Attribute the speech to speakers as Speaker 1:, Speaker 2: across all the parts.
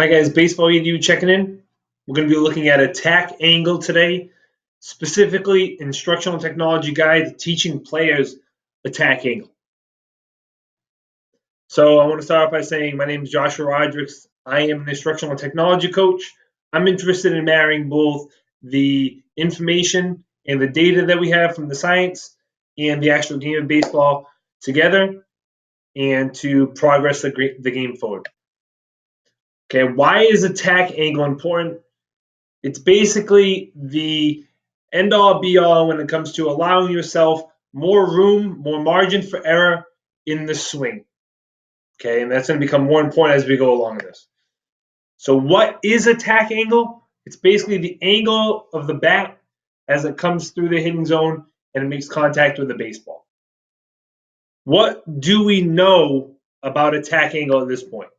Speaker 1: Hi guys, Baseball EDU checking in. We're going to be looking at attack angle today, specifically instructional technology guide teaching players attack angle. So I want to start off by saying my name is Joshua Rodrigues. I am an instructional technology coach. I'm interested in marrying both the information and the data that we have from the science and the actual game of baseball together and to progress the game forward. Okay, why is attack angle important? It's basically the end all be all when it comes to allowing yourself more room, more margin for error in the swing. Okay, and that's going to become more important as we go along with this. So, what is attack angle? It's basically the angle of the bat as it comes through the hitting zone and it makes contact with the baseball. What do we know about attack angle at this point?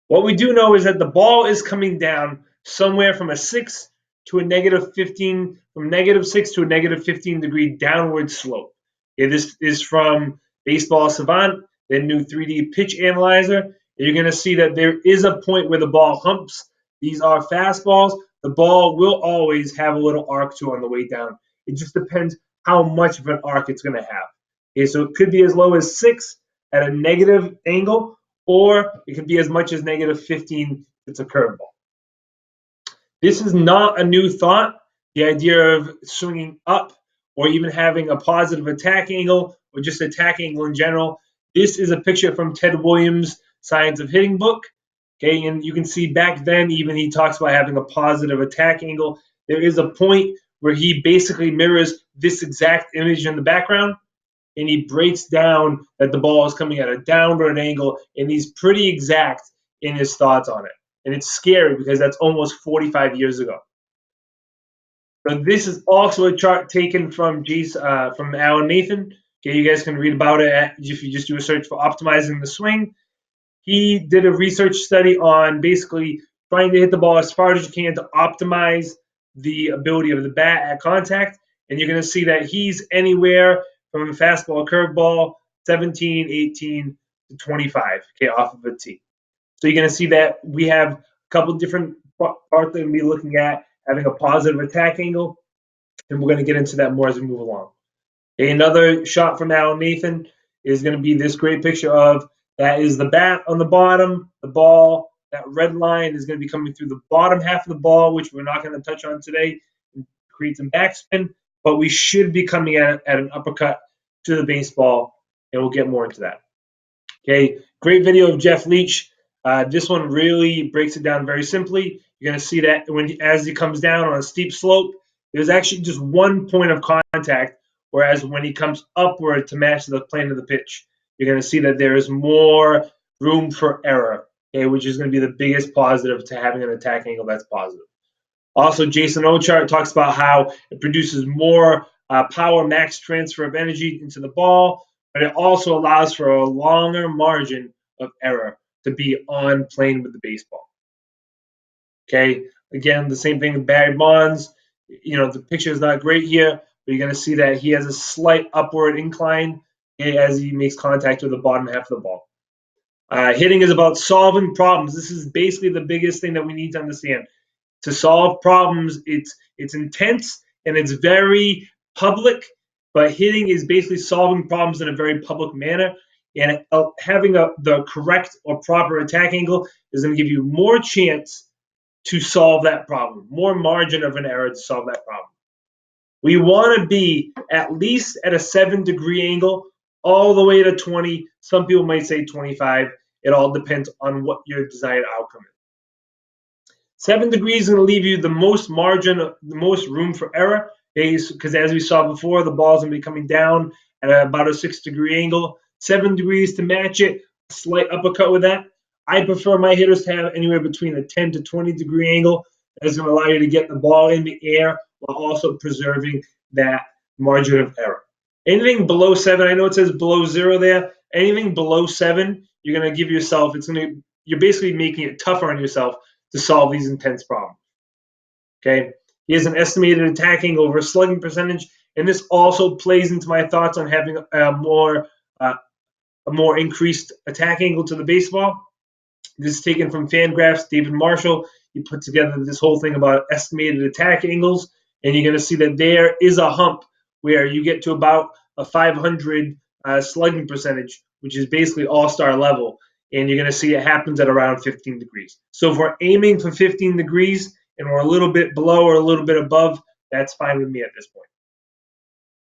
Speaker 1: What we do know is that the ball is coming down somewhere from a 6 to a -15, from -6 to a -15 degree downward slope. Okay, this is from Baseball Savant, their new 3D pitch analyzer. You're going to see that there is a point where the ball humps. These are fastballs. The ball will always have a little arc to on the way down. It just depends how much of an arc it's going to have. Okay, so it could be as low as 6 at a negative angle, or it could be as much as -15 if it's a curveball. This is not a new thought. The idea of swinging up or even having a positive attack angle or just attack angle in general. This is a picture from Ted Williams' Science of Hitting book. Okay, and you can see back then even he talks about having a positive attack angle. There is a point where he basically mirrors this exact image in the background, and he breaks down that the ball is coming at a downward angle, and he's pretty exact in his thoughts on it. And it's scary because that's almost 45 years ago. So this is also a chart taken from Alan Nathan. Okay, you guys can read about it if you just do a search for optimizing the swing. He did a research study on basically trying to hit the ball as far as you can to optimize the ability of the bat at contact. And you're going to see that he's anywhere from a fastball, curveball, 17, 18 to 25, okay, off of a tee. So you're going to see that we have a couple different parts that we'll be looking at, having a positive attack angle, and we're going to get into that more as we move along. Okay, another shot from Alan Nathan is going to be this great picture of that is the bat on the bottom, the ball, that red line is going to be coming through the bottom half of the ball, which we're not going to touch on today, and create some backspin, but we should be coming at an uppercut to the baseball, and we'll get more into that. Okay, great video of Jeff Leach. This one really breaks it down very simply. You're going to see that as he comes down on a steep slope, there's actually just one point of contact, whereas when he comes upward to match the plane of the pitch, you're going to see that there is more room for error, okay, which is going to be the biggest positive to having an attack angle that's positive. Also, Jason Ochart talks about how it produces more power max transfer of energy into the ball, but it also allows for a longer margin of error to be on plane with the baseball. Okay, again, the same thing with Barry Bonds. You know, the picture is not great here, but you're going to see that he has a slight upward incline as he makes contact with the bottom half of the ball. Hitting is about solving problems. This is basically the biggest thing that we need to understand. To solve problems, it's intense and it's very public, but hitting is basically solving problems in a very public manner. And having the correct or proper attack angle is going to give you more chance to solve that problem, more margin of an error to solve that problem. We want to be at least at a 7-degree angle, all the way to 20. Some people might say 25. It all depends on what your desired outcome is. 7 degrees is going to leave you the most margin, the most room for error, because as we saw before, the ball's going to be coming down at about a 6-degree angle. 7 degrees to match it, slight uppercut with that. I prefer my hitters to have anywhere between a 10 to 20-degree angle. That's going to allow you to get the ball in the air while also preserving that margin of error. Anything below 7, I know it says below 0 there. Anything below 7, you're going to give yourself, you're basically making it tougher on yourself to solve these intense problems. Okay, he has an estimated attack angle over slugging percentage, and this also plays into my thoughts on having a more increased attack angle to the baseball. This is taken from Fangraphs. David Marshall, he put together this whole thing about estimated attack angles, and you're going to see that there is a hump where you get to about a 500 slugging percentage, which is basically all-star level, and you're going to see it happens at around 15 degrees. So if we're aiming for 15 degrees and we're a little bit below or a little bit above, that's fine with me at this point.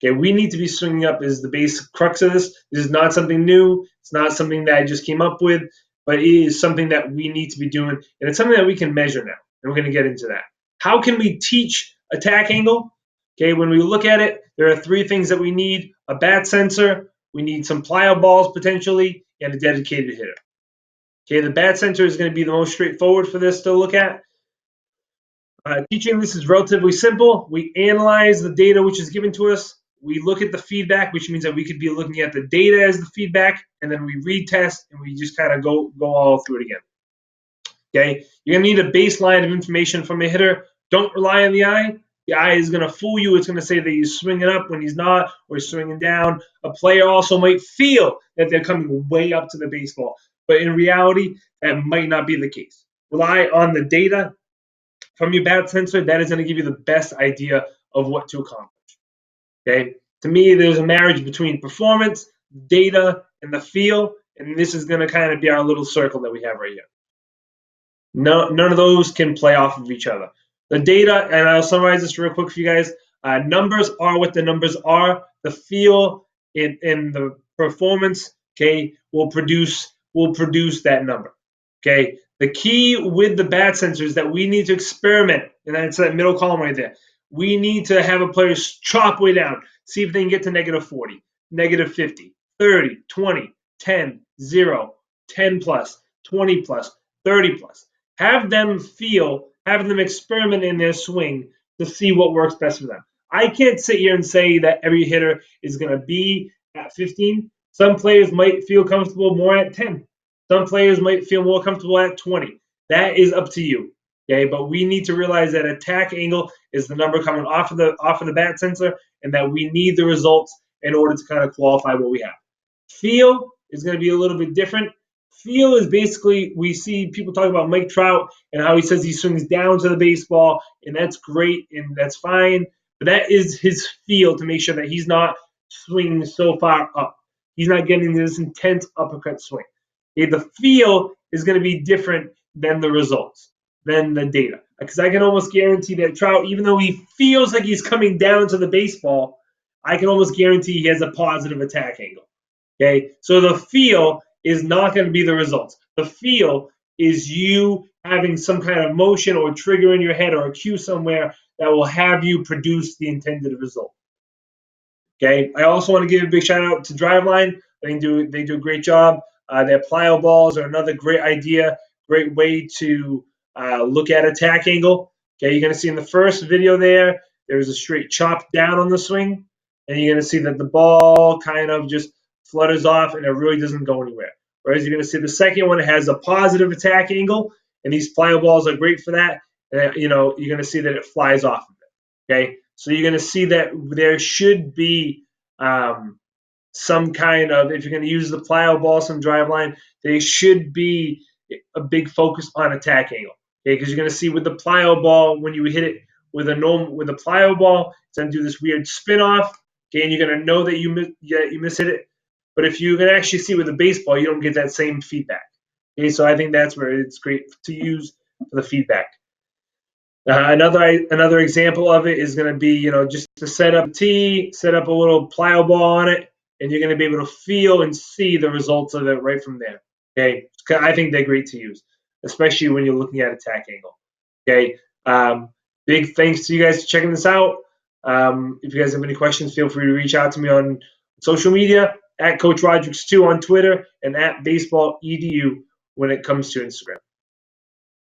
Speaker 1: Okay, we need to be swinging up is the basic crux of this. This is not something new. It's not something that I just came up with, but it is something that we need to be doing, and it's something that we can measure now, and we're going to get into that. How can we teach attack angle? Okay, when we look at it, there are three things that we need: a bat sensor, we need some plyo balls potentially, and a dedicated hitter. Okay, the bat sensor is going to be the most straightforward for this to look at. Teaching this is relatively simple. We analyze the data which is given to us. We look at the feedback, which means that we could be looking at the data as the feedback, and then we retest, and we just kind of go all through it again. Okay, you're going to need a baseline of information from a hitter. Don't rely on the eye. The eye is going to fool you. It's going to say that he's swinging up when he's not, or he's swinging down. A player also might feel that they're coming way up to the baseball, but in reality, that might not be the case. Rely on the data from your bat sensor. That is going to give you the best idea of what to accomplish. Okay, to me, there's a marriage between performance, data, and the feel, and this is going to kind of be our little circle that we have right here. None of those can play off of each other. The data, and I'll summarize this real quick for you guys. Numbers are what the numbers are. The feel in the performance, okay, will produce that number. Okay. The key with the bat sensor is that we need to experiment, and that's that middle column right there. We need to have a player chop way down, see if they can get to -40, -50, 30, 20, 10, 0, 10 plus, 20 plus, 30 plus. Have them experiment in their swing to see what works best for them. I can't sit here and say that every hitter is going to be at 15. Some players might feel comfortable more at 10. Some players might feel more comfortable at 20. That is up to you. Okay, but we need to realize that attack angle is the number coming off of the bat sensor, and that we need the results in order to kind of qualify what we have. Feel is going to be a little bit different. Feel is basically, we see people talk about Mike Trout and how he says he swings down to the baseball, and that's great and that's fine, but that is his feel to make sure that he's not swinging so far up. He's not getting this intense uppercut swing. Okay, the feel is going to be different than the results, than the data. Because I can almost guarantee that Trout, even though he feels like he's coming down to the baseball, I can almost guarantee he has a positive attack angle. Okay, so the feel is not going to be the results. The feel is you having some kind of motion or trigger in your head or a cue somewhere that will have you produce the intended result. Okay, I also want to give a big shout out to Driveline. They do a great job. Their plyo balls are another great idea, great way to look at attack angle. Okay, you're going to see in the first video there's a straight chop down on the swing, and you're going to see that the ball kind of just flutters off and it really doesn't go anywhere. Whereas you're going to see the second one, it has a positive attack angle, and these plyo balls are great for that. And, you're going to see that it flies off of it. Okay, so you're going to see that there should be some kind of, if you're going to use the plyo ball, some Driveline, there should be a big focus on attack angle. Okay, because you're going to see with the plyo ball, when you hit it with a plyo ball, it's going to do this weird spin off. Okay, and you're going to know that you mishit it. But if you can actually see with the baseball, you don't get that same feedback. Okay, so I think that's where it's great to use for the feedback. Another example of it is going to be, just to set up a tee, set up a little plyo ball on it, and you're going to be able to feel and see the results of it right from there. Okay, I think they're great to use, especially when you're looking at attack angle. Okay, big thanks to you guys for checking this out. If you guys have any questions, feel free to reach out to me on social media, at Coach Rodrigues2 on Twitter, and at BaseballEDU when it comes to Instagram.